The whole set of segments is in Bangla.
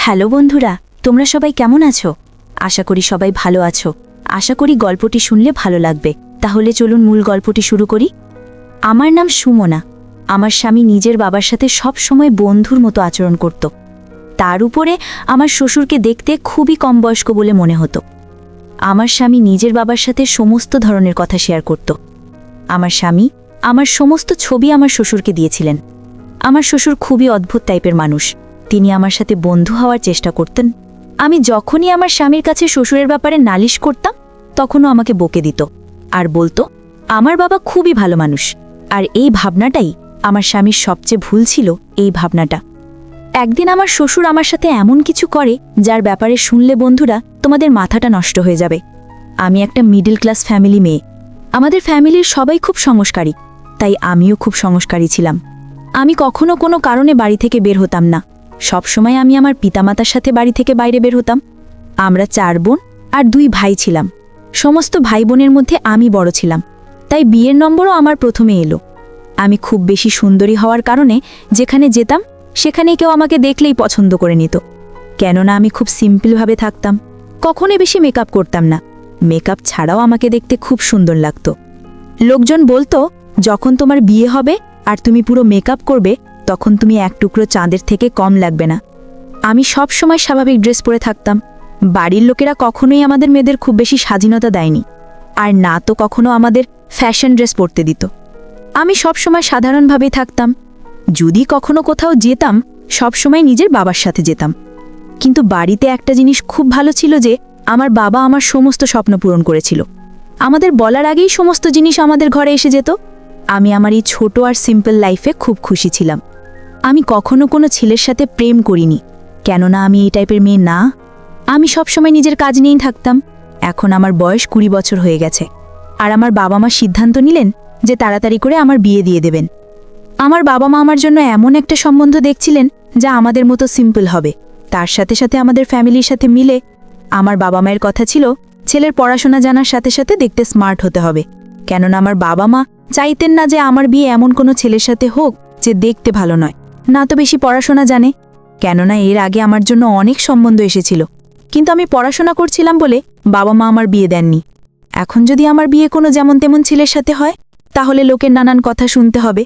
হ্যালো বন্ধুরা, তোমরা সবাই কেমন আছো? আশা করি সবাই ভালো আছো। আশা করি গল্পটি শুনলে ভালো লাগবে। তাহলে চলুন মূল গল্পটি শুরু করি। আমার নাম সুমনা। আমার স্বামী নিজের বাবার সাথে সব সময় বন্ধুর মতো আচরণ করত। তার উপরে আমার শ্বশুরকে দেখতে খুবই কম বয়স্ক বলে মনে হতো। আমার স্বামী নিজের বাবার সাথে সমস্ত ধরনের কথা শেয়ার করত। আমার স্বামী আমার সমস্ত ছবি আমার শ্বশুরকে দিয়েছিলেন। আমার শ্বশুর খুবই অদ্ভুত টাইপের মানুষ। তিনি আমার সাথে বন্ধু হওয়ার চেষ্টা করতেন। আমি যখনই আমার স্বামীর কাছে শ্বশুরের ব্যাপারে নালিশ করতাম, তখনও আমাকে বকে দিত আর বলতো আমার বাবা খুবই ভালো মানুষ। আর এই ভাবনাটাই আমার স্বামীর সবচেয়ে ভুল ছিল। এই ভাবনাটা একদিন আমার শ্বশুর আমার সাথে এমন কিছু করে যার ব্যাপারে শুনলে বন্ধুরা তোমাদের মাথাটা নষ্ট হয়ে যাবে। আমি একটা মিডল ক্লাস ফ্যামিলি মেয়ে। আমাদের ফ্যামিলির সবাই খুব সংস্কারী, তাই আমিও খুব সংস্কারী ছিলাম। আমি কখনো কোনো কারণে বাড়ি থেকে বের হতাম না। সবসময় আমি আমার পিতামাতার সাথে বাড়ি থেকে বাইরে বের হতাম। আমরা 4 বোন আর 2 ভাই ছিলাম। সমস্ত ভাই বোনের মধ্যে আমি বড় ছিলাম, তাই বিয়ের নম্বরও আমার প্রথমে এলো। আমি খুব বেশি সুন্দরী হওয়ার কারণে যেখানে যেতাম সেখানে কেউ আমাকে দেখলেই পছন্দ করে নিত। কেননা আমি খুব সিম্পলভাবে থাকতাম, কখনোই বেশি মেকআপ করতাম না। মেকআপ ছাড়াও আমাকে দেখতে খুব সুন্দর লাগতো। লোকজন বলতো, যখন তোমার বিয়ে হবে আর তুমি পুরো মেকআপ করবে, তখন তুমি এক টুকরো চাঁদের থেকে কম লাগবে না। আমি সব সময় স্বাভাবিক ড্রেস পরে থাকতাম। বাড়ির লোকেরা কখনোই আমাদের মেয়েদের খুব বেশি স্বাধীনতা দেয়নি, আর না তো কখনো আমাদের ফ্যাশন ড্রেস পরতে দিত। আমি সব সময় সাধারণভাবেই থাকতাম। যদি কখনো কোথাও যেতাম, সব সময় নিজের বাবার সাথে যেতাম। কিন্তু বাড়িতে একটা জিনিস খুব ভালো ছিল যে আমার বাবা আমার সমস্ত স্বপ্ন পূরণ করেছিল। আমাদের বলার আগেই সমস্ত জিনিস আমাদের ঘরে এসে যেত। আমি আমার এই ছোট আর সিম্পল লাইফে খুব খুশি ছিলাম। আমি কখনো কোনো ছেলের সাথে প্রেম করিনি, কেননা আমি এই টাইপের মেয়ে না। আমি সবসময় নিজের কাজ নিয়েই থাকতাম। এখন আমার বয়স 20 বছর হয়ে গেছে, আর আমার বাবা মা সিদ্ধান্ত নিলেন যে তাড়াতাড়ি করে আমার বিয়ে দিয়ে দেবেন। আমার বাবা মা আমার জন্য এমন একটা সম্বন্ধ দেখছিলেন যা আমাদের মতো সিম্পল হবে, তার সাথে সাথে আমাদের ফ্যামিলির সাথে মিলে। আমার বাবা মায়ের কথা ছিল ছেলের পড়াশোনা জানার সাথে সাথে দেখতে স্মার্ট হতে হবে, কেননা আমার বাবা মা চাইতেন না যে আমার বিয়ে এমন কোনো ছেলের সাথে হোক যে দেখতে ভালো নয়, না তো বেশি পড়াশোনা জানে। কেননা এর আগে আমার জন্য অনেক সম্বন্ধ এসেছিল, কিন্তু আমি পড়াশোনা করছিলাম বলে বাবা মা আমার বিয়ে দেননি। এখন যদি আমার বিয়ে কোনো যেমন তেমন ছেলের সাথে হয়, তাহলে লোকের নানান কথা শুনতে হবে।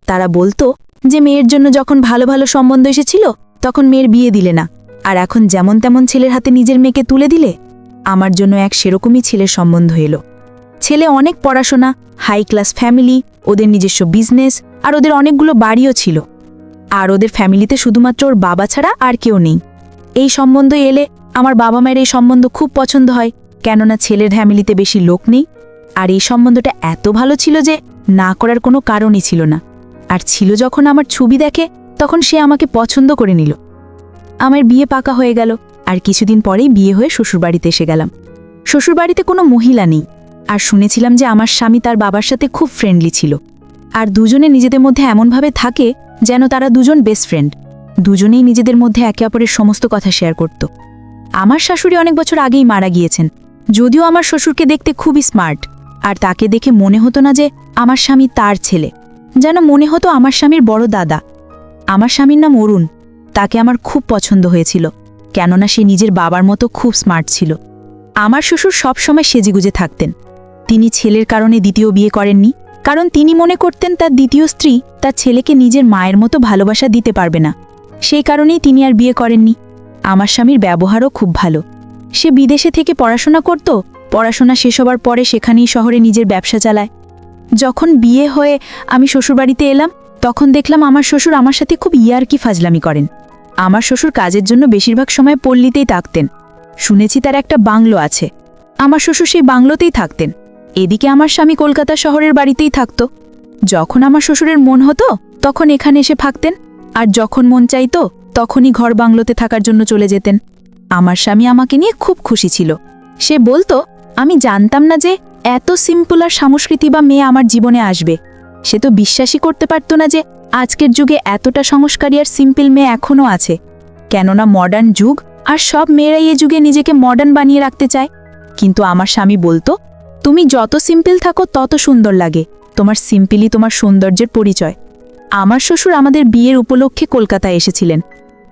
তারা বলতো যে মেয়ের জন্য যখন ভালো ভালো সম্বন্ধ এসেছিল তখন মেয়ের বিয়ে দিলে না, আর এখন যেমন তেমন ছেলের হাতে নিজের মেয়েকে তুলে দিলে। আমার জন্য এক সেরকমই ছেলের সম্বন্ধ এলো। ছেলে অনেক পড়াশোনা, হাই ক্লাস ফ্যামিলি, ওদের নিজস্ব বিজনেস, আর ওদের অনেকগুলো বাড়িও ছিল। আর ওদের ফ্যামিলিতে শুধুমাত্র ওর বাবা ছাড়া আর কেউ নেই। এই সম্বন্ধ এলে আমার বাবা মায়ের এই সম্বন্ধ খুব পছন্দ হয়, কেননা ছেলের ফ্যামিলিতে বেশি লোক নেই। আর এই সম্বন্ধটা এত ভালো ছিল যে না করার কোনো কারণই ছিল না। আর ছিল যখন আমার ছবি দেখে, তখন সে আমাকে পছন্দ করে নিল। আমার বিয়ে পাকা হয়ে গেল, আর কিছুদিন পরেই বিয়ে হয়ে শ্বশুরবাড়িতে এসে গেলাম। শ্বশুরবাড়িতে কোনো মহিলা নেই, আর শুনেছিলাম যে আমার স্বামী তার বাবার সাথে খুব ফ্রেন্ডলি ছিল। আর দুজনে নিজেদের মধ্যে এমনভাবে থাকে যেন তারা দুজন বেস্ট ফ্রেন্ড। দুজনেই নিজেদের মধ্যে একে অপরের সমস্ত কথা শেয়ার করত। আমার শাশুড়ি অনেক বছর আগেই মারা গিয়েছেন, যদিও আমার শ্বশুরকে দেখতে খুবই স্মার্ট, আর তাকে দেখে মনে হতো না যে আমার স্বামী তার ছেলে, যেন মনে হতো আমার স্বামীর বড় দাদা। আমার স্বামীর নাম অরুণ। তাকে আমার খুব পছন্দ হয়েছিল, কেননা সে নিজের বাবার মতো খুব স্মার্ট ছিল। আমার শ্বশুর সব সময় সেজেগুজে থাকতেন। তিনি ছেলের কারণে দ্বিতীয় বিয়ে করেননি, কারণ তিনি মনে করতেন তার দ্বিতীয় স্ত্রী তার ছেলেকে নিজের মায়ের মতো ভালোবাসা দিতে পারবে না। সেই কারণেই তিনি আর বিয়ে করেননি। আমার স্বামীর ব্যবহারও খুব ভালো। সে বিদেশে থেকে পড়াশোনা করত, পড়াশোনা শেষ হবার পরে সেখানেই শহরে নিজের ব্যবসা চালায়। যখন বিয়ে হয়ে আমি শ্বশুরবাড়িতে এলাম, তখন দেখলাম আমার শ্বশুর আমার সাথে খুব ইয়ার্কি ফাজলামি করেন। আমার শ্বশুর কাজের জন্য বেশিরভাগ সময় পল্লীতেই থাকতেন। শুনেছি তার একটা বাংলো আছে। আমার শ্বশুর সেই বাংলোতেই থাকতেন। এদিকে আমার স্বামী কলকাতা শহরের বাড়িতেই থাকত। যখন আমার শ্বশুরের মন হতো তখন এখানে এসে থাকতেন, আর যখন মন চাইতো তখনই ঘর বাংলোতে থাকার জন্য চলে যেতেন। আমার স্বামী আমাকে নিয়ে খুব খুশি ছিল। সে বলতো, আমি জানতাম না যে এত সিম্পল আর সংস্কৃতি বা মেয়ে আমার জীবনে আসবে। সে তো বিশ্বাসই করতে পারত না যে আজকের যুগে এতটা সংস্কারী আর সিম্পল মেয়ে এখনও আছে। কেননা মডার্ন যুগ, আর সব মেয়েরাই এ যুগে নিজেকে মডার্ন বানিয়ে রাখতে চায়। কিন্তু আমার স্বামী বলতো, তুমি যত সিম্পল থাকো তত সুন্দর লাগে। তোমার সিম্পলই তোমার সৌন্দর্যের পরিচয়। আমার শ্বশুর আমাদের বিয়ের উপলক্ষে কলকাতায় এসেছিলেন।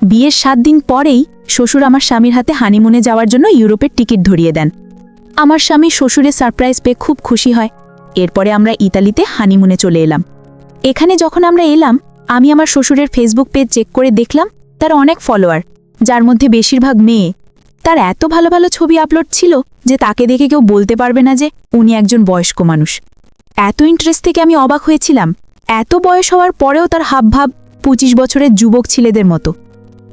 বিয়ের 7 দিন পরেই শ্বশুর আমার স্বামীর হাতে হানিমুনে যাওয়ার জন্য ইউরোপের টিকিট ধরিয়ে দেন। আমার স্বামী শ্বশুরের সারপ্রাইজ পেয়ে খুব খুশি হয়। এরপরে আমরা ইতালিতে হানিমুনে চলে এলাম। এখানে যখন আমরা এলাম, আমি আমার শ্বশুরের ফেসবুক পেজ চেক করে দেখলাম তার অনেক ফলোয়ার, যার মধ্যে বেশিরভাগ মেয়ে। তার এত ভালো ভালো ছবি আপলোড ছিল যে তাকে দেখে কেউ বলতে পারবে না যে উনি একজন বয়স্ক মানুষ। এত ইন্টারেস্ট থেকে আমি অবাক হয়েছিলাম। এত বয়স হওয়ার পরেও তার হাবভাব 25 বছরের যুবক ছেলেদের মতো।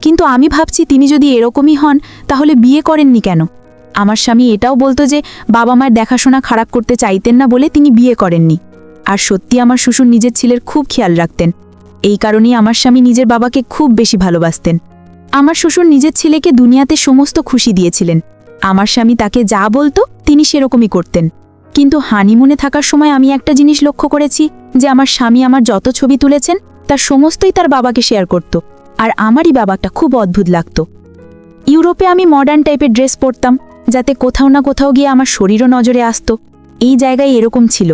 কিন্তু আমি ভাবছি তিনি যদি এরকমই হন তাহলে বিয়ে করেননি কেন? আমার স্বামী এটাও বলতো যে বাবা মায়ের দেখাশোনা খারাপ করতে চাইতেন না বলে তিনি বিয়ে করেননি। আর সত্যি আমার শ্বশুর নিজের ছেলের খুব খেয়াল রাখতেন। এই কারণেই আমার স্বামী নিজের বাবাকে খুব বেশি ভালোবাসতেন। আমার শ্বশুর নিজের ছেলেকে দুনিয়াতে সমস্ত খুশি দিয়েছিলেন। আমার স্বামী তাকে যা বলতো তিনি সেরকমই করতেন। কিন্তু হানিমুনে থাকার সময় আমি একটা জিনিস লক্ষ্য করেছি যে আমার স্বামী আমার যত ছবি তুলেছেন তার সমস্তই তার বাবাকে শেয়ার করত। আর আমারই বাবাটা খুব অদ্ভুত লাগত। ইউরোপে আমি মডার্ন টাইপের ড্রেস পরতাম, যাতে কোথাও না কোথাও গিয়ে আমার শরীরও নজরে আসত। এই জায়গায় এরকম ছিল।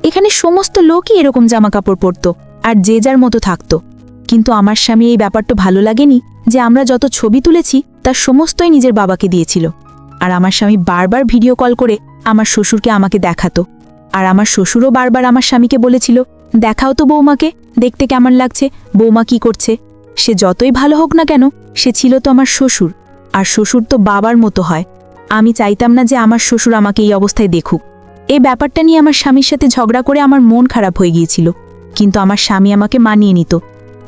এখানে সমস্ত লোকই এরকম জামাকাপড় পরত আর যে যার মতো থাকত। কিন্তু আমার স্বামী এই ব্যাপারটা ভালো লাগেনি যে আমরা যত ছবি তুলেছি তার সমস্তই নিজের বাবাকে দিয়েছিল। আর আমার স্বামী বারবার ভিডিও কল করে আমার শ্বশুরকে আমাকে দেখাতো। আর আমার শ্বশুরও বারবার আমার স্বামীকে বলেছিল, দেখাও তো বৌমাকে, দেখতে কেমন লাগছে, বৌমা কি করছে। সে যতই ভালো হোক না কেন, সে ছিল তো আমার শ্বশুর, আর শ্বশুর তো বাবার মতো হয়। আমি চাইতাম না যে আমার শ্বশুর আমাকে এই অবস্থায় দেখুক। এই ব্যাপারটা নিয়ে আমার স্বামীর সাথে ঝগড়া করে আমার মন খারাপ হয়ে গিয়েছিল। কিন্তু আমার স্বামী আমাকে মানিয়ে নিত।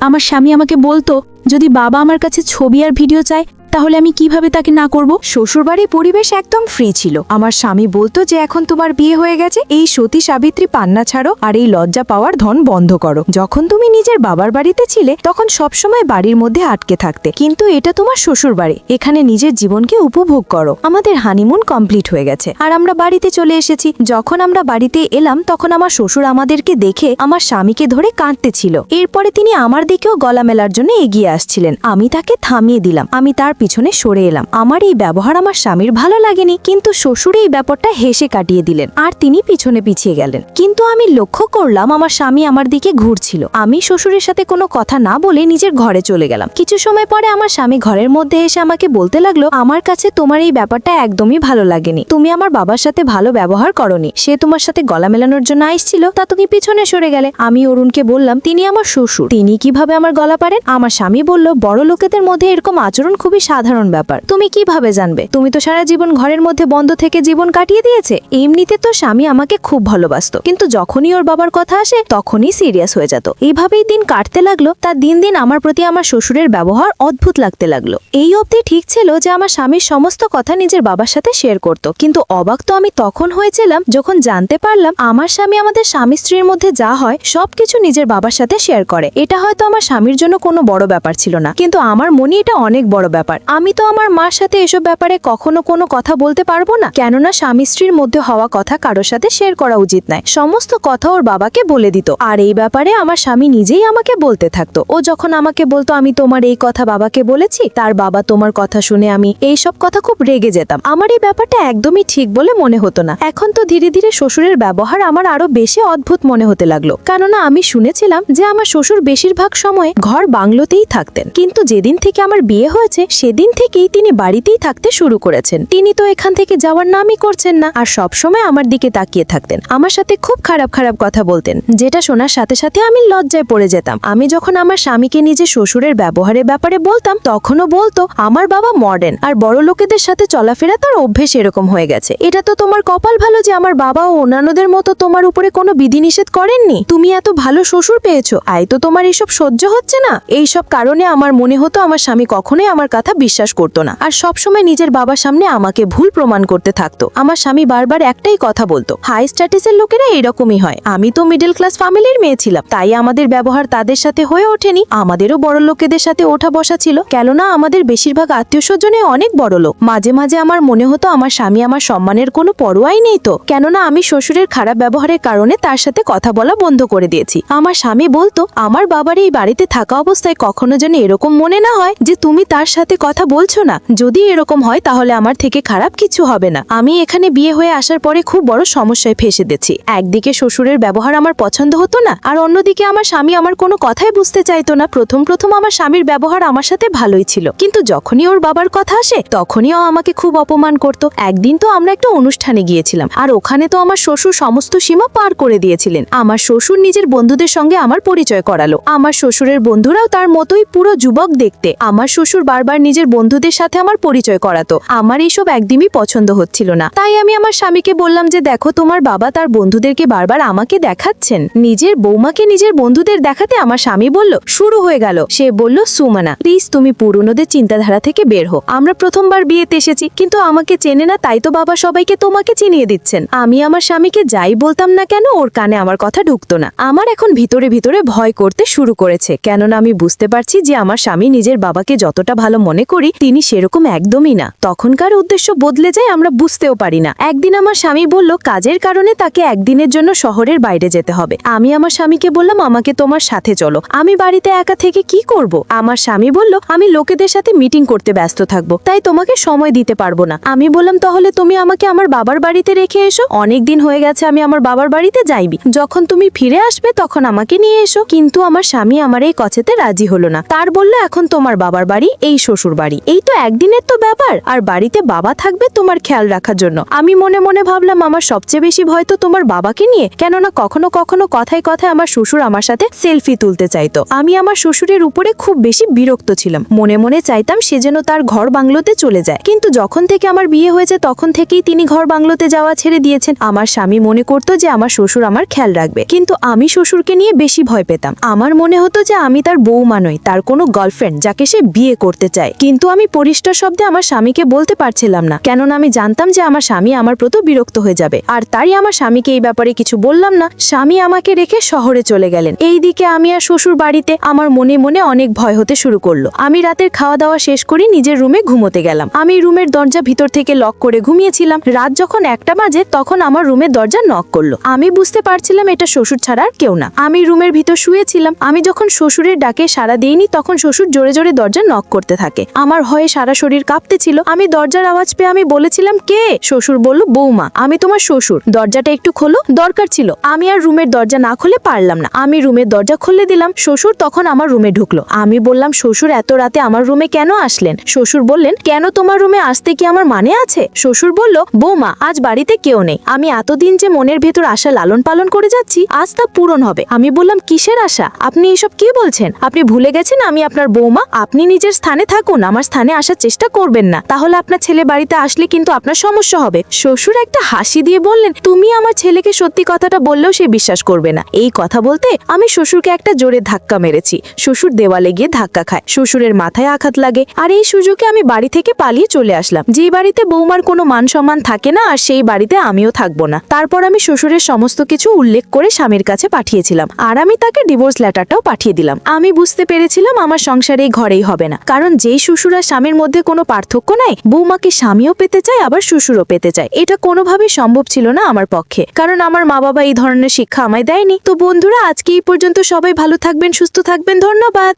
আমার স্বামী আমাকে বলতো, যদি বাবা আমার কাছে ছবি আর ভিডিও চায় তাহলে আমি কিভাবে তাকে না করব। শ্বশুরবাড়ির পরিবেশ একদম ফ্রি ছিল। আমার স্বামী বলতো যে এখন তোমার বিয়ে হয়ে গেছে, এই সতী সাবিত্রী পান্না ছাড়ো আর এই লজ্জা পাওয়ার ধন বন্ধ করো। যখন তুমি নিজের বাবার বাড়িতে ছিলে তখন সবসময় বাড়ির মধ্যে আটকে থাকতে, কিন্তু এটা তোমার শ্বশুর বাড়ি, এখানে নিজের জীবনকে উপভোগ করো। আমাদের হানিমুন কমপ্লিট হয়ে গেছে আর আমরা বাড়িতে চলে এসেছি। যখন আমরা বাড়িতে এলাম তখন আমার শ্বশুর আমাদেরকে দেখে আমার স্বামীকে ধরে কাঁদতেছিল। এরপরে তিনি আমার দিকেও গলা মেলার জন্য এগিয়ে আসছিলেন। আমি তাকে থামিয়ে দিলাম। আমি তার পিছনে সরে এলাম। আমার এই ব্যবহার আমার স্বামীর ভালো লাগেনি, কিন্তু শ্বশুর এই ব্যাপারটা হেসে কাটিয়ে দিলেন আর তিনি পিছনে পিছিয়ে গেলেন। কিন্তু আমি লক্ষ্য করলাম আমার স্বামী আমার দিকে ঘুরছিল। আমি শ্বশুরের সাথে কোনো কথা না বলে নিজের ঘরে চলে গেলাম। কিছু সময় পরে আমার স্বামী ঘরের মধ্যে এসে আমাকে বলতে লাগলো, আমার কাছে তোমার এই ব্যাপারটা একদমই ভালো লাগেনি। তুমি আমার বাবার সাথে ভালো ব্যবহার করনি। সে তোমার সাথে গলা মেলানোর জন্য আসছিল, তা তুমি পিছনে সরে গেলে। আমি অরুণকে বললাম, তিনি আমার শ্বশুর, তিনি কিভাবে আমার গলা পারেন? আমার স্বামী বলল, বড় লোকেদের মধ্যে এরকম আচরণ খুবই সাধারণ ব্যাপার, তুমি কিভাবে জানবে? তুমি তো সারা জীবন ঘরের মধ্যে বন্ধ থেকে জীবন কাটিয়ে দিয়েছে। এমনিতে তো স্বামী আমাকে খুব ভালোবাসতো, কিন্তু যখনই ওর বাবার কথা আসে তখনই সিরিয়াস হয়ে যেত। এইভাবেই দিন কাটতে লাগলো। তার দিন দিন আমার প্রতি আমার শ্বশুরের ব্যবহার অদ্ভুত লাগতে লাগলো। এই অবধি ঠিক ছিল যে আমার স্বামীর সমস্ত কথা নিজের বাবার সাথে শেয়ার করত, কিন্তু অবাক তো আমি তখন হয়েছিলাম যখন জানতে পারলাম আমার স্বামী আমাদের স্বামী স্ত্রীর মধ্যে যা হয় সবকিছু নিজের বাবার সাথে শেয়ার করে। এটা হয়তো আমার স্বামীর জন্য কোনো বড় ব্যাপার ছিল না, কিন্তু আমার মনে এটা অনেক বড় ব্যাপার। আমি তো আমার মার সাথে এসব ব্যাপারে কখনো কোনো কথা বলতে পারবো না, কেননা স্বামী স্ত্রীর মধ্যে হওয়া কথা কারোর সাথে শেয়ার করা উচিত নয়। সমস্ত কথা ওর বাবাকে বলে দিত, আর এই ব্যাপারে আমার স্বামী নিজেই আমাকে বলতে থাকতো। ও যখন আমাকে বলতো আমি তোমার এই কথা বাবাকে বলেছি, তার বাবা তোমার কথা শুনে আমি এই সব কথা খুব রেগে যেতাম। আমার এই ব্যাপারটা একদমই ঠিক বলে মনে হতো না। এখন তো ধীরে ধীরে শ্বশুরের ব্যবহার আমার আরো বেশি অদ্ভুত মনে হতে লাগলো, কেননা আমি শুনেছিলাম যে আমার শ্বশুর বেশিরভাগ সময় ঘর বাংলোতেই থাকতেন, কিন্তু যেদিন থেকে আমার বিয়ে হয়েছে সেদিন থেকেই তিনি বাড়িতেই থাকতে শুরু করেছেন। তিনি তো এখান থেকে যাওয়ার নামই করছেন না, আর সব সময় আমার দিকে তাকিয়ে থাকতেন। আমার সাথে খুব খারাপ খারাপ কথা বলতেন, যেটা শোনার সাথে সাথে আমি লজ্জায় পড়ে যেতাম। আমি যখন আমার স্বামীকে নিজের শ্বশুরের ব্যবহারের ব্যাপারে বলতাম তখনও বলতো আমার বাবা মডার্ন আর বড় লোকেদের সাথে চলাফেরা তার অভ্যেস এরকম হয়ে গেছে। এটা তো তোমার কপাল ভালো যে আমার বাবা ও অন্যান্যদের মতো তোমার উপরে কোনো বিধিনিষেধ করেননি। তুমি এত ভালো শ্বশুর পেয়েছো, আই তো তোমার এইসব সহ্য হচ্ছে না। এইসব কারণে আমার মনে হতো আমার স্বামী কখনোই আমার কথা বিশ্বাস করতো না, আর সবসময় নিজের বাবার সামনে আমাকে ভুল প্রমাণ করতে থাকতো। আমার স্বামী বারবার একটাই কথা বলতো, হাই স্ট্যাটাসের লোকেরা এরকমই হয়। আমি তো মিডল ক্লাস ফ্যামিলির মেয়ে ছিলাম, তাই আমাদের ব্যবহার তাদের সাথে হয়ে ওঠেনি। আমাদেরও বড় লোকেদের সাথে ওঠা বসা ছিল, কেননা আমাদের বেশিরভাগ আত্মীয় স্বজনে অনেক বড় লোক। মাঝে মাঝে আমার মনে হতো আমার স্বামী আমার সম্মানের কোনো পরোয়াই নেই তো, কেননা আমি শ্বশুরের খারাপ ব্যবহারের কারণে তার সাথে কথা বলা বন্ধ করে দিয়েছি। আমার স্বামী বলতো আমার বাবার এই বাড়িতে থাকা অবস্থায় কখনো যেন এরকম মনে না হয় যে তুমি তার সাথে কথা বলছো না? যদি এরকম হয় তাহলে আমার থেকে খারাপ কিছু হবে না। আমি এখানে বিয়ে হয়ে আসার পরে খুব বড় সমস্যায় ফেসে গেছি। একদিকে শ্বশুরের ব্যবহার আমার পছন্দ হতো না, আর অন্যদিকে আমার স্বামী আমার কোনো কথাই বুঝতে চাইতো না। প্রথম প্রথম আমার স্বামীর ব্যবহার আমার সাথে ভালোই ছিল, কিন্তু যখনই ওর বাবার কথা আসে তখনই ও আমাকে খুব অপমান করত। একদিন তো আমরা একটা অনুষ্ঠানে গিয়েছিলাম, আর ওখানে তো আমার শ্বশুর সমস্ত সীমা পার করে দিয়েছিলেন। আমার শ্বশুর নিজের বন্ধুদের সঙ্গে আমার পরিচয় করালো। আমার শ্বশুরের বন্ধুরাও তার মতোই পুরো যুবক দেখতে। আমার শ্বশুর বারবার নিজের বন্ধুদের সাথে আমার পরিচয় করাতো। আমার এইসব একদমই পছন্দ হচ্ছিল না। তাই আমি আমার স্বামীকে বললাম যে দেখো, তোমার বাবা তার বন্ধুদেরকে বারবার আমাকে দেখাচ্ছেন, নিজের বৌমাকে নিজের বন্ধুদের দেখাতে। আমার স্বামী বলল, শুরু হয়ে গেল। সে বলল, সুমনা প্লিজ তুমি পুরনোদের চিন্তাধারা থেকে বের হো। আমরা প্রথমবার বিয়েতে এসেছি, কিন্তু আমাকে চেনে না, তাই তো বাবা সবাইকে তোমাকে চিনিয়ে দিচ্ছেন। আমি আমার স্বামীকে যাই বলতাম না কেন, ওর কানে আমার কথা ঢুকতো না। আমার এখন ভিতরে ভিতরে ভয় করতে শুরু করেছে, কেননা আমি বুঝতে পারছি যে আমার স্বামী নিজের বাবাকে যতটা ভালো মনে করি, তিনি সেরকম একদমই না। তখনকার উদ্দেশ্য বদলে যায়, আমরা বুঝতেও পারি না। একদিন আমার স্বামী বলল কাজের কারণে তাকে একদিনের জন্য শহরের বাইরে যেতে হবে। আমি আমার স্বামীকে বললাম, আমাকে তোমার সাথে চলো, আমি বাড়িতে একা থেকে কি করব? আমার স্বামী বলল, আমি লোকেদের সাথে মিটিং করতে ব্যস্ত থাকবো, তাই তোমাকে সময় দিতে পারবো না। আমি বললাম, তাহলে তুমি আমাকে আমার বাবার বাড়িতে রেখে এসো। অনেক দিন হয়ে গেছে আমি আমার বাবার বাড়িতে যাইবি, যখন তুমি ফিরে আসবে তখন আমাকে নিয়ে এসো। কিন্তু আমার স্বামী আমার এই কথাতে রাজি হলো না। তার বলল, এখন তোমার বাবার বাড়ি এই শ্বশুর বাড়ি, এই তো একদিনের তো ব্যাপার, আর বাড়িতে বাবা থাকবে তোমার খেয়াল রাখার জন্য। আমি মনে মনে ভাবলাম, আমার সবচেয়ে বেশি ভয় তো তোমার বাবাকে নিয়ে, কেননা কখনো কখনো কথায় কথায় আমার শ্বশুর আমার সাথে সেলফি তুলতে চাইতো। আমি আমার শ্বশুরের উপরে খুব বেশি বিরক্ত ছিলাম। মনে মনে চাইতাম সে যেন তার ঘর বাংলোতে চলে যায়, কিন্তু যখন থেকে আমার বিয়ে হয়েছে তখন থেকেই তিনি ঘর বাংলোতে যাওয়া ছেড়ে দিয়েছেন। আমার স্বামী মনে করতো যে আমার শ্বশুর আমার খেয়াল রাখবে, কিন্তু আমি শ্বশুরকে নিয়ে বেশি ভয় পেতাম। আমার মনে হতো যে আমি তার বউমা নই, তার কোনো গার্লফ্রেন্ড যাকে সে বিয়ে করতে চায়। কিন্তু আমি পরিষ্কার শব্দে আমার স্বামীকে বলতে পারছিলাম না, কেননা আমি জানতাম যে আমার স্বামী আমার প্রতি বিরক্ত হয়ে যাবে। আর তাই আমার স্বামীকে এই ব্যাপারে কিছু বললাম না। স্বামী আমাকে রেখে শহরে চলে গেলেন। এইদিকে আমি আর শ্বশুর বাড়িতে। আমার মনে মনে অনেক ভয় হতে শুরু করলো। আমি রাতের খাওয়া দাওয়া শেষ করে নিজের রুমে ঘুমোতে গেলাম। আমি রুমের দরজা ভিতর থেকে লক করে ঘুমিয়েছিলাম। রাত যখন 1টা বাজে তখন আমার রুমের দরজা নক করলো। আমি বুঝতে পারছিলাম এটা শ্বশুর ছাড়া আর কেউ না। আমি রুমের ভিতর শুয়েছিলাম। আমি যখন শ্বশুরের ডাকে সাড়া দিইনি তখন শ্বশুর জোরে জোরে দরজা নক করতে থাকে। আমার ভয়ে সারা শরীর কাঁপতেছিল। আমি দরজার আওয়াজ পেয়ে আমি বলেছিলাম, কে? শ্বশুর বলল, বৌমা আমি তোমার শ্বশুর, দরজাটা একটু খোলো, দরকার ছিল। আমি আর রুমের দরজা না খুলে পারলাম না। আমি রুমের দরজা খুলে দিলাম। শ্বশুর তখন আমার রুমে ঢুকলো। আমি বললাম, শ্বশুর এত রাতে আমার রুমে কেন আসলেন? শ্বশুর বললেন, কেন তোমার রুমে আসতে কি আমার মানে আছে? শ্বশুর বলল, বৌমা আজ বাড়িতে কেউ নেই, আমি এতদিন যে মনের ভেতর আশা লালন পালন করে যাচ্ছি আজ তা পূরণ হবে। আমি বললাম, কিসের আশা? আপনি এসব কি বলছেন? আপনি ভুলে গেছেন আমি আপনার বৌমা। আপনি নিজের স্থানে থাকুন, আমার স্থানে আসার চেষ্টা করবেন না, তাহলে আপনার ছেলে বাড়িতে আসলে কিন্তু আপনার সমস্যা হবে। শ্বশুর একটা হাসি দিয়ে বললেন, তুমি আমার ছেলেকে সত্যি কথাটা বললেও সে বিশ্বাস করবে না। এই কথা বলতে আমি শ্বশুরকে একটা জোরে ধাক্কা মেরেছি। শ্বশুর দেওয়ালে গিয়ে ধাক্কা খায়, শ্বশুরের মাথায় আঘাত লাগে। আর এই সুযোগে আমি বাড়ি থেকে পালিয়ে চলে আসলাম। যে বাড়িতে বৌমার কোনো মান সম্মান থাকে না, আর সেই বাড়িতে আমিও থাকবো না। তারপর আমি শ্বশুরের সমস্ত কিছু উল্লেখ করে স্বামীর কাছে পাঠিয়েছিলাম, আর আমি তাকে ডিভোর্স লেটারটাও পাঠিয়ে দিলাম। আমি বুঝতে পেরেছিলাম আমার সংসার এই ঘরেই হবে না, কারণ যেই শ্বশুর আর স্বামীর মধ্যে কোনো পার্থক্য নাই, বৌমাকে স্বামীও পেতে চায় আবার শ্বশুরও পেতে চায়। এটা কোনোভাবেই সম্ভব ছিল না আমার পক্ষে, কারণ আমার মা বাবা এই ধরনের শিক্ষা আমায় দেয়নি। তো বন্ধুরা, আজকে এই পর্যন্ত। সবাই ভালো থাকবেন, সুস্থ থাকবেন। ধন্যবাদ।